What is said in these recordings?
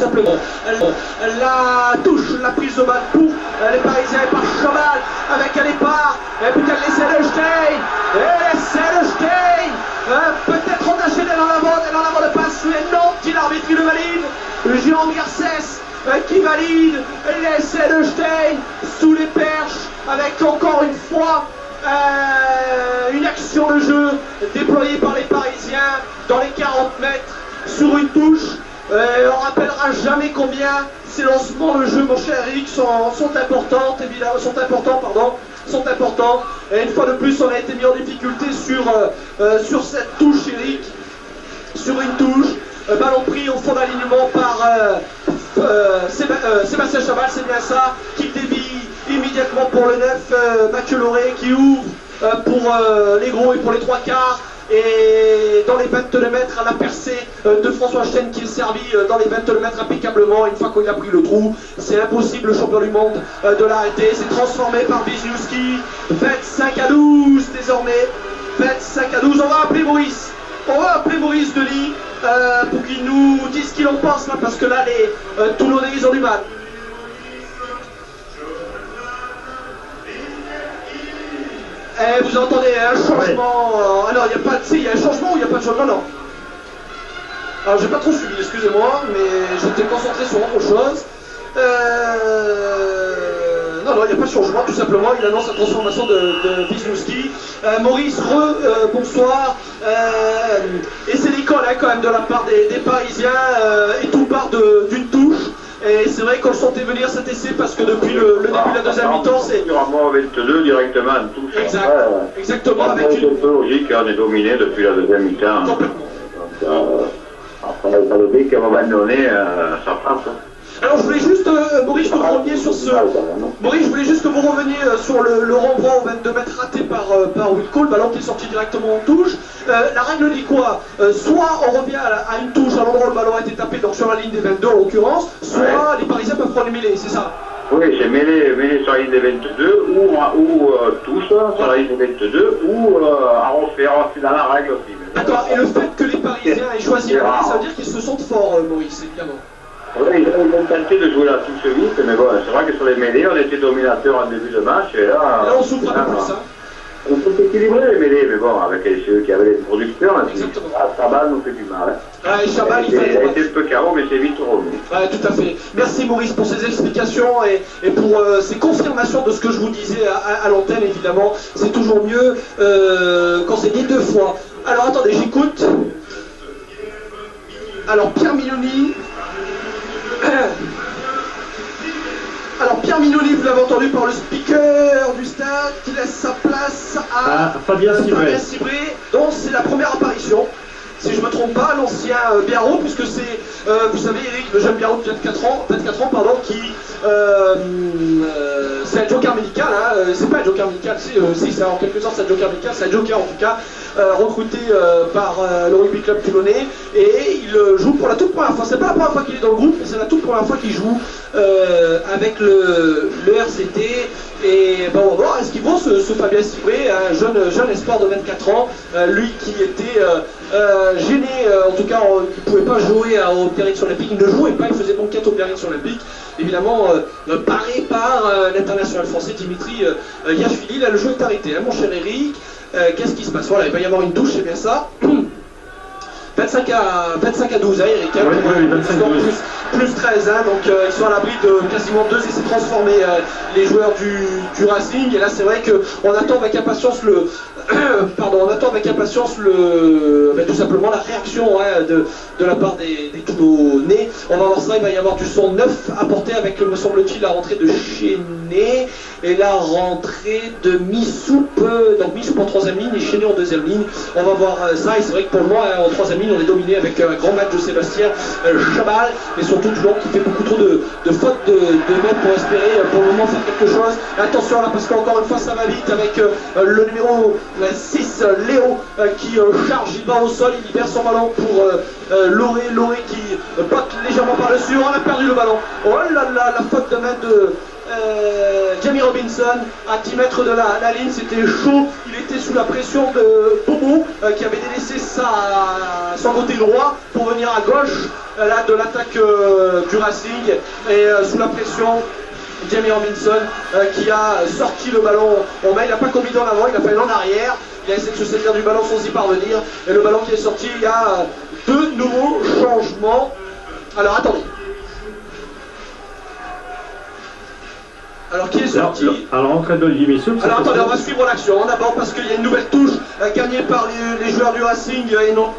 simplement. La touche, la prise de balle pour les Parisiens par Chabal avec un départ. Et peut-être l'essai de Stein. Et l'essai de Stein. Peut-être entaché dans l'avant de passe. Mais non, petit arbitre qui le valide. Jean Garcès qui valide l'essai de Stein sous les perches avec encore une fois une action de jeu déployée par les Parisiens dans les 40 mètres sur une touche. On rappellera jamais combien ces lancements de jeu, mon cher Eric, sont importants, évidemment, sont importants. Et une fois de plus, on a été mis en difficulté sur cette touche, Eric, sur une touche. Ballon pris au fond d'alignement par Sébastien Chabal, c'est bien ça, qui dévie immédiatement pour le 9, Mathieu Lauré, qui ouvre pour les gros et pour les 3/4. Et dans les 22 mètres, à la percée de François Chen qui est servi dans les 22 mètres impeccablement. Une fois qu'il a pris le trou, c'est impossible, le champion du monde, de l'arrêter. C'est transformé par Wisniewski. 25-12 désormais. 25-12. On va appeler Maurice. Delis pour qu'il nous dise ce qu'il en pense là, parce que là, les Toulonnais, ils ont du mal. Et vous entendez un changement. Alors, il y a un changement ou il n'y a pas de changement? Non. Alors, j'ai pas trop suivi, excusez-moi, mais j'étais concentré sur autre chose. Non, il n'y a pas de changement, tout simplement. Il annonce la transformation de Wisniewski. Maurice, bonsoir. Et c'est l'école quand même de la part des Parisiens. Et tout part d'une touche. Et c'est vrai qu'on le sentait venir cet essai parce que depuis le début de la deuxième mi-temps, c'est... Sûrement 22 directement en touche. Exactement. Avec c'est un peu logique, on est dominé depuis la deuxième mi-temps. Complètement. Donc, après, ça veut dire qu'à un moment donné, ça passe. Alors je voulais juste, Maurice, que vous reveniez sur ce... Maurice, je voulais juste que vous reveniez sur le renvoi au 22 mètres raté par Will Cole, ballon qui est sorti directement en touche. La règle dit quoi? Soit on revient à une touche à l'endroit où le ballon a été tapé, donc sur la ligne des 22 en l'occurrence, soit les Parisiens peuvent prendre une mêlée, c'est ça? Oui, c'est mêlée sur la ligne des 22 ou touche sur la ligne des 22 ou à refaire, c'est dans la règle aussi. D'accord, et le fait que les Parisiens aient choisi la mêlée, ça veut dire qu'ils se sentent forts, Maurice, évidemment. Oui, ils ont tenté de jouer la touche vite, mais bon, c'est vrai que sur les mêlées, on était dominateur en début de match, et là... on souffre un peu plus, ça. On peut équilibrer les mêlées, mais bon, avec ceux qui avaient les producteurs, Chabal nous fait du mal. Et Chabal, il a été un peu carreau, mais c'est vite revenu. Tout à fait. Merci Maurice pour ces explications et pour ces confirmations de ce que je vous disais à l'antenne, évidemment. C'est toujours mieux quand c'est dit deux fois. Alors attendez, j'écoute. Alors Pierre Mignoni... Alors Pierre Mignoni, vous l'avez entendu par le speaker du stade qui laisse sa place à Fabien Cibré, dont c'est la première apparition, si je ne me trompe pas, l'ancien Biarro, puisque c'est, vous savez Eric, le jeune Biarro de 24 ans qui, c'est un joker médical, c'est pas un joker médical, si c'est en quelque sorte c'est un joker médical, c'est un joker en tout cas, recruté par le rugby club toulonnais, et il joue pour la toute première fois, c'est pas la première fois qu'il est dans le groupe, mais c'est la toute première fois qu'il joue avec le RCT, et bon, on va voir, est-ce qu'il vaut ce Fabien Cibré, un jeune espoir de 24 ans, lui qui était gêné, en tout cas, il ne pouvait pas jouer au Biarritz Olympique, il ne jouait pas, il faisait banquette au Biarritz Olympique, évidemment paré par l'international français Dimitri Yachvili. Là, le jeu est arrêté, mon cher Eric. Qu'est-ce qui se passe? Voilà, il va y avoir une douche, c'est bien ça. 25 à 12, Eric. Oui, 25 à 12. Plus 13, donc ils sont à l'abri de quasiment 2 essais transformés, les joueurs du Racing. Et là, c'est vrai qu'on attend avec impatience tout simplement la réaction de la part des Toulonnais. On va voir ça, il va y avoir du son neuf apporté avec, me semble-t-il, la rentrée de Chéné et la rentrée de Missoup, donc Missoup en troisième ligne et Chéné en deuxième ligne. On va voir ça, et c'est vrai que pour moi, en troisième ligne, on est dominé avec un grand match de Sébastien Chabal, mais surtout Toulon qui fait beaucoup trop de fautes de mètres pour espérer pour le moment faire quelque chose. Attention là, parce qu'encore une fois ça va vite avec le numéro 6, Léo, qui charge, il bat au sol, il libère son ballon pour Lauré qui botte légèrement par-dessus. On a perdu le ballon. Oh là là, la faute de main Jamie Robinson à 10 mètres de la ligne, c'était chaud, il était sous la pression de Bobo qui avait délaissé son côté droit pour venir à gauche là, de l'attaque du Racing et sous la pression Jamie Robinson qui a sorti le ballon en main, il n'a pas commis d'en avant, il a fait en arrière, il a essayé de se saisir du ballon sans y parvenir et le ballon qui est sorti, il y a deux nouveaux changements. Alors attendez. Alors qui est sorti? Alors entrée d'Olivier Missoub. Alors attendez, on va suivre l'action d'abord parce qu'il y a une nouvelle touche gagnée par les joueurs du Racing et non,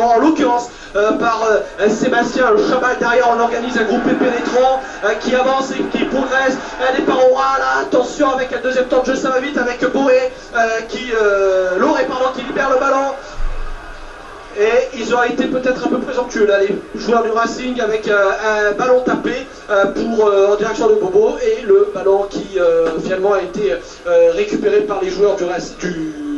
en l'occurrence par Sébastien Chabal. Derrière on organise un groupe pénétrant qui avance et qui progresse. Des parois là, attention avec un deuxième temps de jeu, ça va vite avec Loré qui libère le ballon. Et ils auraient été peut-être un peu présomptueux là, les joueurs du Racing, avec un ballon tapé en direction de Bobo et le ballon qui finalement a été récupéré par les joueurs du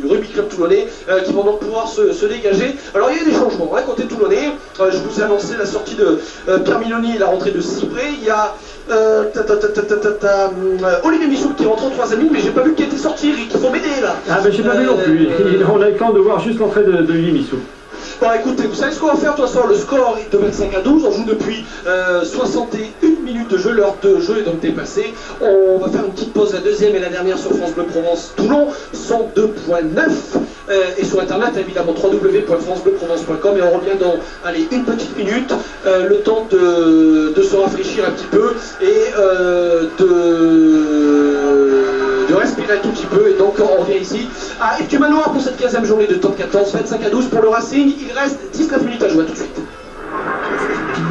Rugby Club Toulonnais qui vont donc pouvoir se dégager. Alors il y a des changements côté Toulonnais. Je vous ai annoncé la sortie de Pierre Miloni et la rentrée de Cyprès. Il y a Olivier Michouk qui rentre en 3e ligne, mais j'ai pas vu qui était sorti, Eric, il faut m'aider là. Ah ben j'ai pas vu non plus, on a eu le temps de voir juste l'entrée de Olivier Missoub. Bon écoutez, vous savez ce qu'on va faire de toute façon, le score est de 25-12, on joue depuis 61 minutes de jeu, l'heure de jeu est donc dépassée. On va faire une petite pause, la deuxième et la dernière sur France Bleu Provence Toulon, 102.9 et sur internet évidemment www.francebleu-provence.com et on revient dans une petite minute, le temps de se rafraîchir un petit peu et de respirer un tout petit peu, et donc on revient ici à Iptu-Manoir pour cette 15e journée de top 14, 25-12 pour le Racing. Il reste 19 minutes à jouer, tout de suite.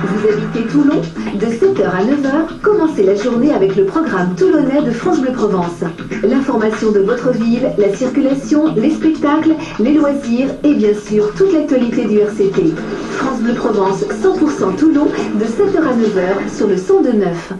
Vous habitez Toulon? De 7h à 9h, commencez la journée avec le programme toulonnais de France Bleu Provence. L'information de votre ville, la circulation, les spectacles, les loisirs et bien sûr toute l'actualité du RCT. France Bleu Provence 100% Toulon de 7h à 9h sur le 102.9.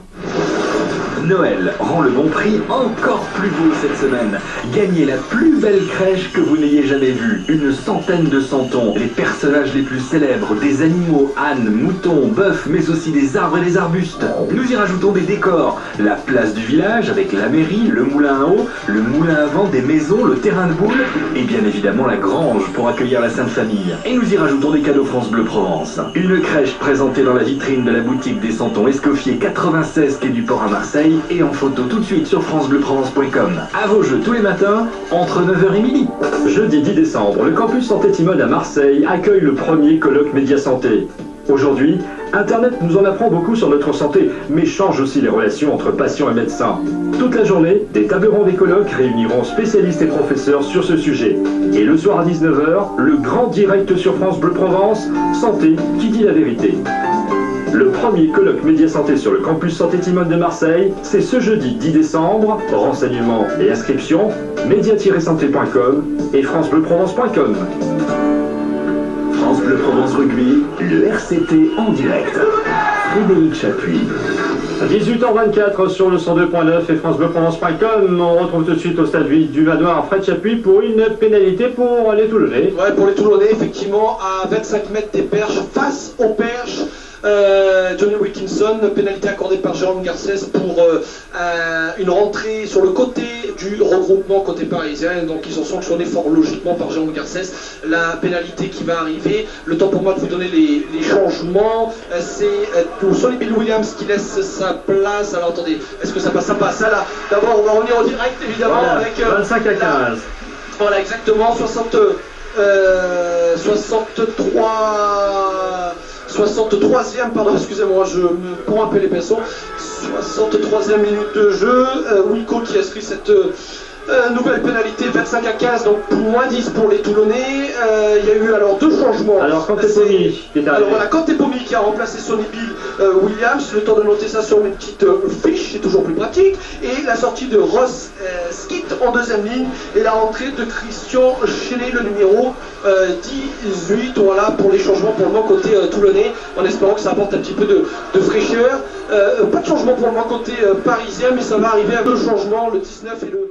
Noël rend le bon prix encore plus beau cette semaine. Gagnez la plus belle crèche que vous n'ayez jamais vue. Une centaine de santons, les personnages les plus célèbres, des animaux, ânes, moutons, bœufs, mais aussi des arbres et des arbustes. Nous y rajoutons des décors. La place du village avec la mairie, le moulin à eau, le moulin à vent, des maisons, le terrain de boules et bien évidemment la grange pour accueillir la Sainte Famille. Et nous y rajoutons des cadeaux France Bleu Provence. Une crèche présentée dans la vitrine de la boutique des Santons Escoffier 96 quai du Port à Marseille et en photo tout de suite sur francebleu-provence.com. À vos jeux tous les matins, entre 9h et midi. Jeudi 10 décembre, le campus Santé Timone à Marseille accueille le premier colloque Média Santé. Aujourd'hui, Internet nous en apprend beaucoup sur notre santé, mais change aussi les relations entre patients et médecins. Toute la journée, des tables rondes et colloques réuniront spécialistes et professeurs sur ce sujet. Et le soir à 19h, le grand direct sur France Bleu Provence, Santé qui dit la vérité. Le premier colloque Média Santé sur le campus Santé Timone de Marseille, c'est ce jeudi 10 décembre. Renseignements et inscriptions, média-santé.com et francebleu-provence.com. France Bleu Provence Rugby, le RCT en direct. Frédéric Chapuis. 18h24 sur le 102.9 et francebleu-provence.com. On retrouve tout de suite au stade du Manoir Fred Chapuis pour une pénalité pour les Toulonnais. Ouais, pour les Toulonnais, effectivement, à 25 mètres des perches, face aux perches. Johnny Wilkinson, pénalité accordée par Jérôme Garcès pour une rentrée sur le côté du regroupement côté parisien, donc ils sont sanctionnés fort logiquement par Jérôme Garcès. La pénalité qui va arriver, le temps pour moi de vous donner les changements, c'est Sonny Bill Williams qui laisse sa place. Alors attendez, est-ce que ça passe? Ça passe, là. D'abord on va revenir au direct évidemment, voilà, avec 25 à 15. Voilà, exactement, 63e, pardon, excusez-moi, je me prends un peu les pinceaux. 63e minute de jeu. Wilco qui a inscrit cette nouvelle pénalité, 25 à 15, donc moins 10 pour les Toulonnais. Il y a eu alors deux changements. Alors Kantepomi qui est arrivé. Alors voilà, Kantepomi qui a remplacé Sonny Bill Williams. Le temps de noter ça sur mes petites fiches, c'est toujours plus pratique. Et la sortie de Ross Skitt en deuxième ligne et la rentrée de Christian Chélet, le numéro 18. Voilà pour les changements pour le moment côté toulonnais, en espérant que ça apporte un petit peu de fraîcheur. Pas de changement pour le moment côté parisien, mais ça va arriver à deux changements, le 19 et le